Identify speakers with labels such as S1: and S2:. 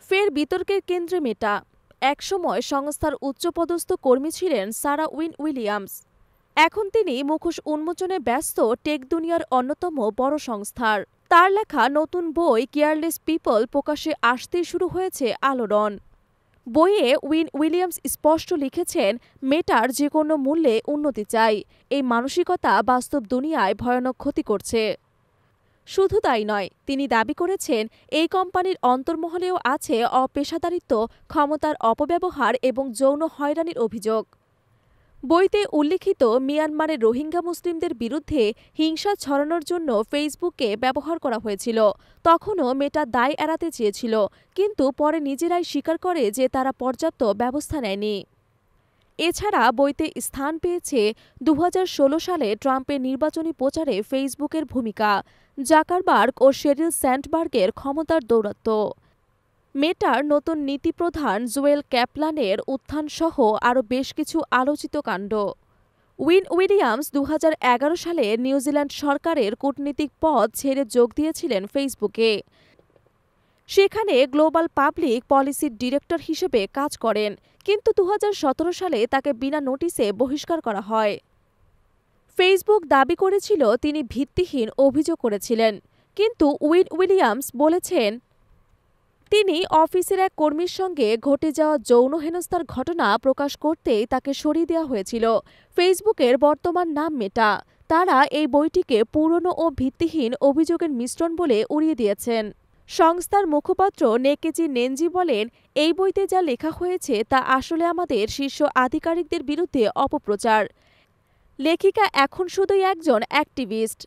S1: ফের বিতর্কের কেন্দ্রে মেটা। একসময় সংস্থার উচ্চপদস্থ কর্মী ছিলেন সারা উইলিয়ামস। এখন তিনি মুখোশ উন্মোচনে ব্যস্ত টেক দুনিয়ার অন্যতম বড় সংস্থার। তার লেখা নতুন বই কেয়ারলেস পিপল প্রকাশে আসতেই শুরু হয়েছে আলোড়ন। বইয়ে উইলিয়ামস স্পষ্ট লিখেছেন, মেটার যে কোনো মূল্যে উন্নতি চাই। এই মানসিকতা বাস্তব দুনিয়ায় ভয়ানক ক্ষতি করছে। শুধু তাই নয়, তিনি দাবি করেছেন এই কোম্পানির অন্তর্মহলেও আছে অপেশাদারিত্ব, ক্ষমতার অপব্যবহার এবং যৌন হয়রানির অভিযোগ। বইতে উল্লিখিত মিয়ানমারের রোহিঙ্গা মুসলিমদের বিরুদ্ধে হিংসা ছড়ানোর জন্য ফেসবুককে ব্যবহার করা হয়েছিল। তখনও মেটা দায় এড়াতে চেয়েছিল, কিন্তু পরে নিজেরাই স্বীকার করে যে তারা পর্যাপ্ত ব্যবস্থা নেয়নি। এছাড়া বইতে স্থান পেয়েছে 2016 সালে ট্রাম্পের নির্বাচনী প্রচারে ফেসবুকের ভূমিকা, জাকারবার্গ ও শেরিল স্যান্ডবার্গের ক্ষমতার দৌরাত্ম্য, মেটার নতুন নীতিপ্রধান জোয়েল ক্যাপলানের উত্থানসহ আরও বেশ কিছু আলোচিত কাণ্ড। উইলিয়ামস 2011 সালে নিউজিল্যান্ড সরকারের কূটনীতিক পদ ছেড়ে যোগ দিয়েছিলেন ফেসবুকে। সেখানে গ্লোবাল পাবলিক পলিসির ডিরেক্টর হিসেবে কাজ করেন, কিন্তু 2017 সালে তাকে বিনা নোটিশে বহিষ্কার করা হয়। ফেসবুক দাবি করেছিল তিনি ভিত্তিহীন অভিযোগ করেছিলেন, কিন্তু উইলিয়ামস বলেছেন তিনি অফিসের এক কর্মীর সঙ্গে ঘটে যাওয়া যৌন হেনস্থার ঘটনা প্রকাশ করতেই তাকে সরিয়ে দেওয়া হয়েছিল। ফেসবুকের বর্তমান নাম মেটা। তারা এই বইটিকে পুরনো ও ভিত্তিহীন অভিযোগের মিশ্রণ বলে উড়িয়ে দিয়েছেন। সংস্থার মুখপাত্র নেকেজি নেনজি বলেন, এই বইতে যা লেখা হয়েছে তা আসলে আমাদের শীর্ষ আধিকারিকদের বিরুদ্ধে অপপ্রচার। লেখিকা এখন শুধুই একজন অ্যাক্টিভিস্ট।